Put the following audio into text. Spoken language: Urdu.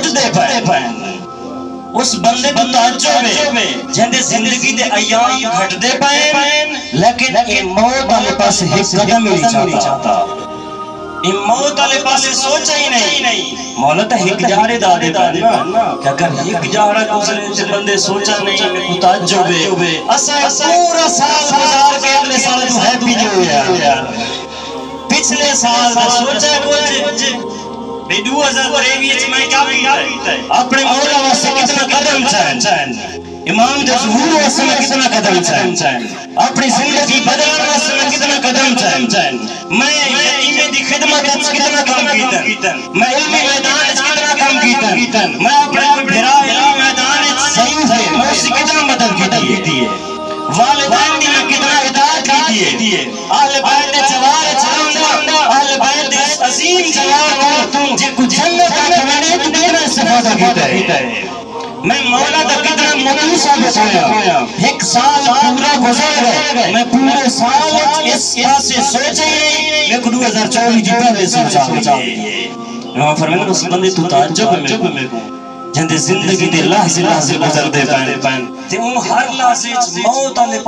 گھٹ دے پائیں اس بندے کو تعجب ہے جہندے زندگی دے ایام گھٹ دے پائیں لیکن اے موت والے پاس ایک قدم ہی نہیں چاہتا اے موت والے پاس سوچا ہی نہیں مولا تا ایک جارے دادے نا کہ اگر ایک جارہ گزرے تے بندے سوچا نہیں میں کو تعجب ہے اسا پورا سال گزار کے اگلے سال تو ہیپی نیو ایئر پچھلے سال دا سوچا کچھ بے 2023 میں کیا پیتا ہے اپنے مولا واسطے کتنا قدم چاہیں امام دے ظہور واسطے میں کتنا قدم چاہیں اپنی زندگی بدلنے واسطے میں کتنا قدم چاہیں میں یتیم دی خدمت کتنا کام کیتا میں علمی میدان کتنا کام کیتا میں اپنے بھرا علمی میدان ضعیف ہے میں اس کتنا مدد کی ہے والدین دی میں کتنا اطاعت کی ہے اہل بیت دے چوار چلاؤں اہل بیت دے عظیم جواب جے کو جنت کا کھوانے تو کتنا استفادہ کیتا ہے میں مولا دا کتنا مدعو ثابت ہویا ایک سال پورا گزر گئے میں پورے سال اس بات سے سوچا ہی نہیں میں کو 2024 جی پہلے سوچا امام فرمائے اس بندے تو تعجب ہے میں کو جہندے زندگی دے لحظے گزر دے پائیں تے ہر لحظے موت والے